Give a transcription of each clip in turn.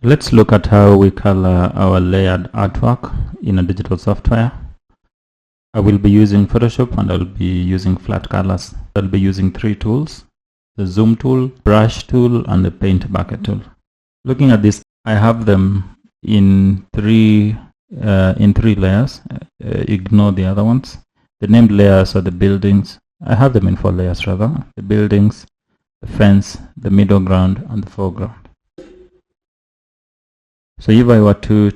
Let's look at how we color our layered artwork in a digital software. I will be using Photoshop and I'll be using flat colors. I'll be using three tools: the zoom tool, brush tool, and the paint bucket tool. Looking at this, I have them in three layers. Ignore the other ones. The named layers are the buildings. I have them in 4 layers rather. The buildings, the fence, the middle ground, and the foreground. So if I were to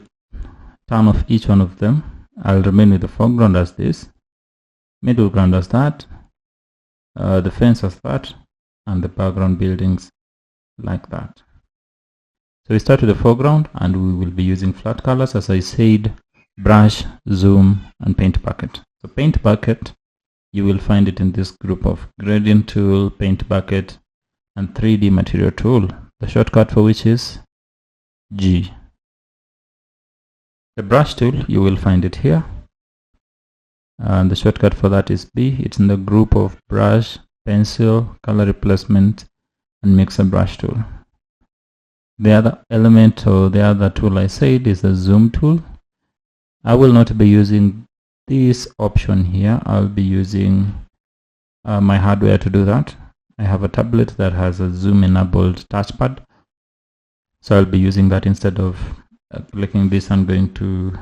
turn off each one of them, I'll remain with the foreground as this, middle ground as that, the fence as that, and the background buildings like that. So we start with the foreground, and we will be using flat colors, as I said: brush, zoom, and paint bucket. So paint bucket, you will find it in this group of gradient tool, paint bucket, and 3D material tool, the shortcut for which is G. The brush tool, you will find it here, and the shortcut for that is B. It's in the group of brush, pencil, color replacement, and mixer brush tool. The other element, or the other tool I said, is the zoom tool. I will not be using this option here. I'll be using my hardware to do that. I have a tablet that has a zoom enabled touchpad, so I'll be using that instead of clicking this and going to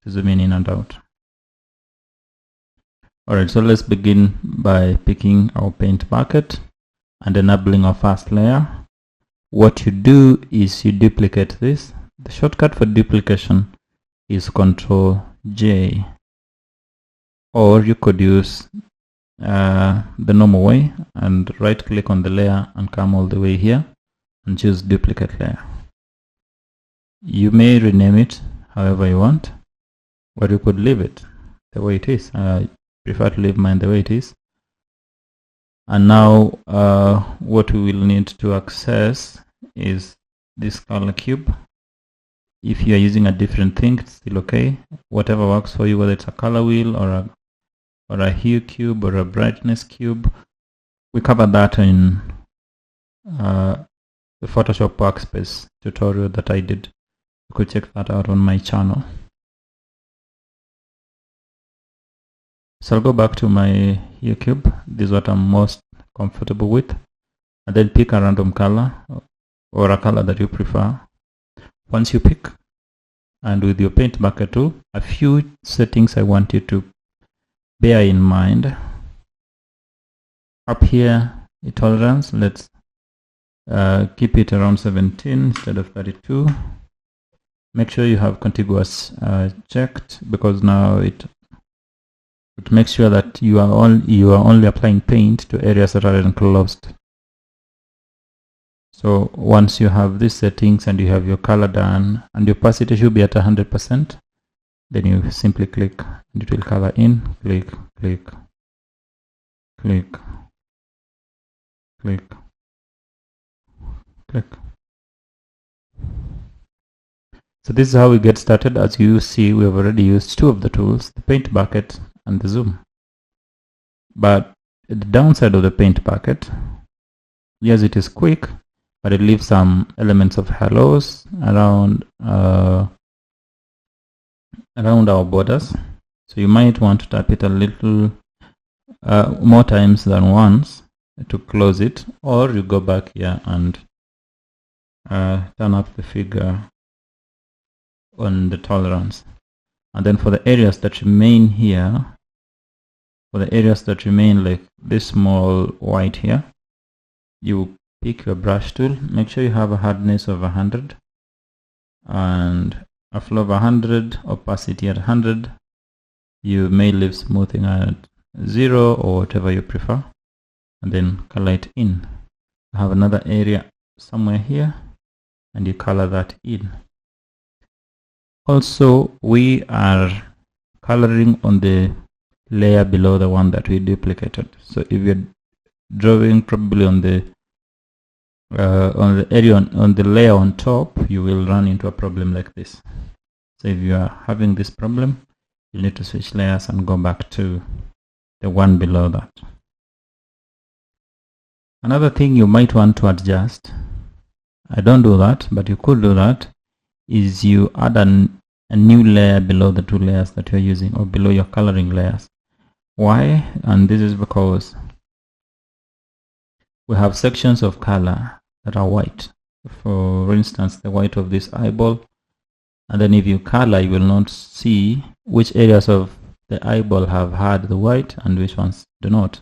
zoom in and out. Alright, so let's begin by picking our paint bucket and enabling our first layer. What you do is you duplicate this. The shortcut for duplication is Ctrl J, or you could use the normal way and right click on the layer and come all the way here and choose duplicate layer. You may rename it however you want, or you could leave it the way it is. I prefer to leave mine the way it is. And now what we will need to access is this color cube. If you are using a different thing, it's still okay. Whatever works for you, whether it's a color wheel or a hue cube or a brightness cube. We covered that in the Photoshop workspace tutorial that I did. You could check that out on my channel. So I'll go back to my hue cube. This is what I'm most comfortable with, and then pick a random color or a color that you prefer. Once you pick, and with your paint bucket tool, a few settings I want you to bear in mind. Up here, the tolerance, let's keep it around 17 instead of 32. Make sure you have contiguous checked, because now it makes sure that you are only applying paint to areas that are enclosed. So once you have these settings and you have your color done and your opacity should be at 100%, then you simply click and it will color in. Click, click, click, click, click. So this is how we get started. As you see, we have already used 2 of the tools, the paint bucket and the zoom. But the downside of the paint bucket, yes, it is quick, but it leaves some elements of halos around our borders. So you might want to tap it a little more times than once to close it, or you go back here and turn up the figure on the tolerance. And then for the areas that remain here, for the areas that remain like this small white here, you pick your brush tool. Make sure you have a hardness of 100 and a flow of 100, opacity at 100. You may leave smoothing at 0 or whatever you prefer, and then color it in. You have another area somewhere here and you color that in. Also, we are coloring on the layer below the one that we duplicated. So if you're drawing probably on the area on the layer on top, you will run into a problem like this. So if you are having this problem, you need to switch layers and go back to the one below that. Another thing you might want to adjust I don't do that, but you could do that, is you add a new layer below the two layers that you're using, or below your coloring layers. Why? And this is because we have sections of color that are white. For instance, the white of this eyeball. And then if you color, you will not see which areas of the eyeball have had the white and which ones do not.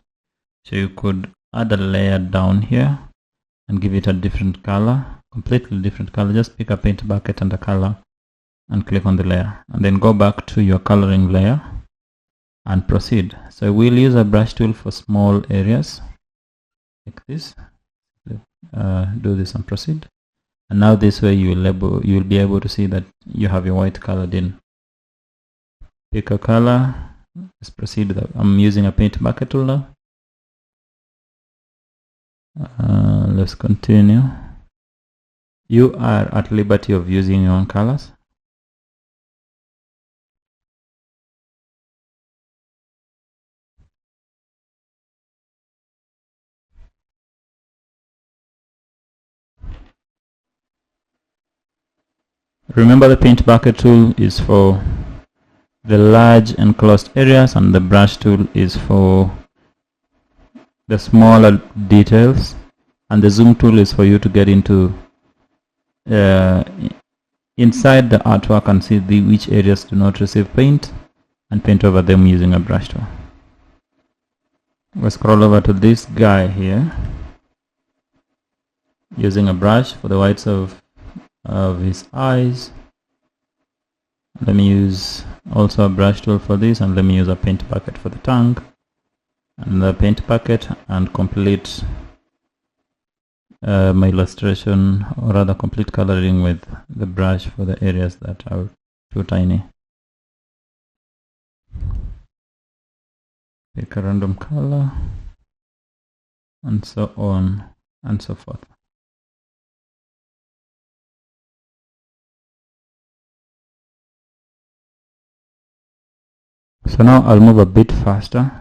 So you could add a layer down here and give it a different color, completely different color. Just pick a paint bucket and a color and click on the layer, and then go back to your coloring layer and proceed. So we'll use a brush tool for small areas like this. Do this and proceed. And now this way you will be able to see that you have your white colored in. Pick a color. Let's proceed. I'm using a paint bucket tool now. Let's continue. You are at liberty of using your own colors. Remember, the paint bucket tool is for the large enclosed areas, and the brush tool is for the smaller details, and the zoom tool is for you to get into inside the artwork and see which areas do not receive paint and paint over them using a brush tool. We'll scroll over to this guy here using a brush for the whites of his eyes. Let me use also a brush tool for this, and let me use a paint bucket for the tongue and the paint bucket, and complete my illustration, or rather complete coloring with the brush for the areas that are too tiny. Pick a random color and so on and so forth. So now I'll move a bit faster.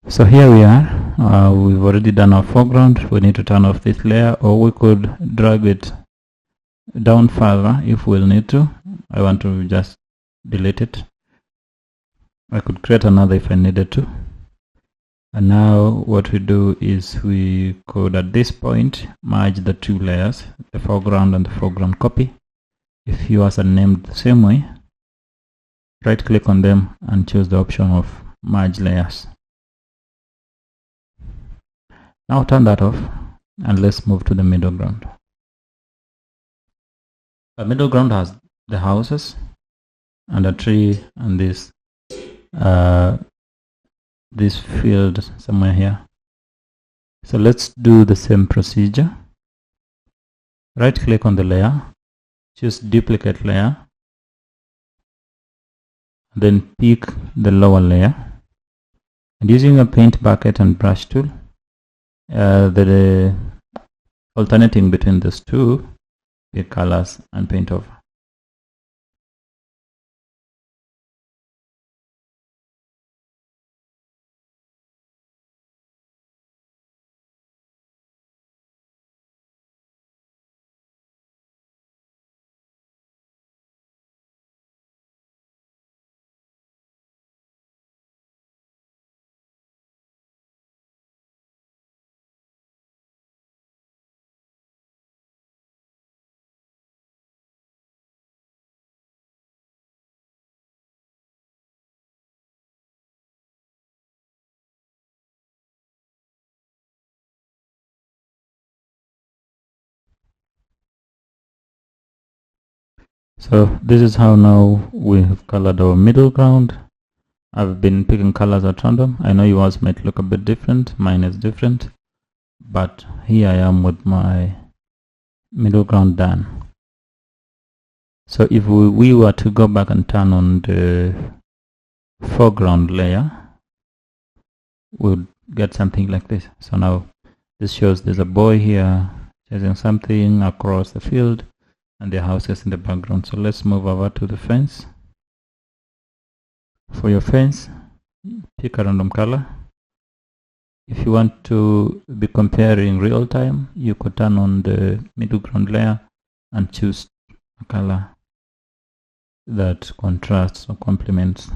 So here we are. We've already done our foreground. We need to turn off this layer, or we could drag it down further if we'll need to. I want to just delete it. I could create another if I needed to. And now what we do is we could at this point merge the two layers, the foreground and the foreground copy. If yours are named the same way, right click on them and choose the option of merge layers. Now turn that off and let's move to the middle ground. The middle ground has the houses and a tree and this field somewhere here. So let's do the same procedure. Right click on the layer, choose duplicate layer, then pick the lower layer, and using a paint bucket and brush tool, alternating between these two, pick colors and paint over. So this is how now we have colored our middle ground. I've been picking colors at random. I know yours might look a bit different, mine is different, but here I am with my middle ground done. So if we were to go back and turn on the foreground layer, we'll get something like this. So now this shows there's a boy here chasing something across the field, and the houses in the background. So let's move over to the fence. For your fence, pick a random color If you want to be comparing real time, you could turn on the middle ground layer and choose a color that contrasts or complements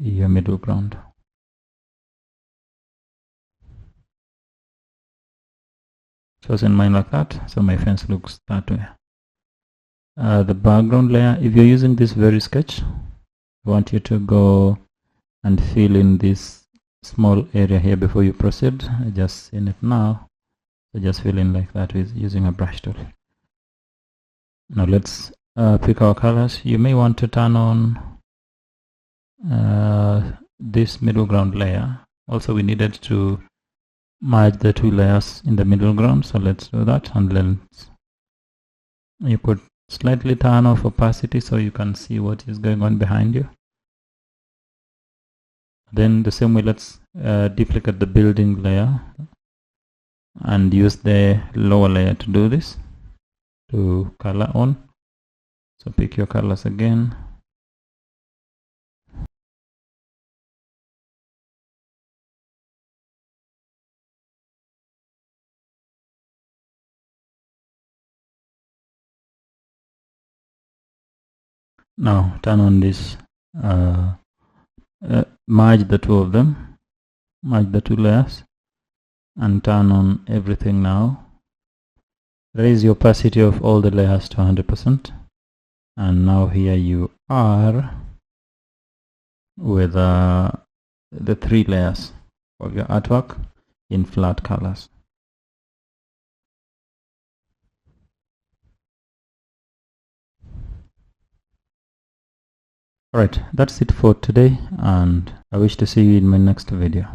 your middle ground. Chosen mine like that, so my fence looks that way. The background layer, if you're using this very sketch, I want you to go and fill in this small area here before you proceed. I just seen it now, so just fill in like that with using a brush tool. Now let's pick our colors. You may want to turn on this middle ground layer. Also, we needed to merge the two layers in the middle ground, so let's do that. And then you could slightly turn off opacity so you can see what is going on behind you. Then the same way, let's duplicate the building layer and use the lower layer to do this, to color on. So pick your colors again. Now turn on this, merge the two of them, merge the two layers, and turn on everything now. Raise the opacity of all the layers to 100%. And now here you are with the three layers of your artwork in flat colors. Alright, that's it for today, and I wish to see you in my next video.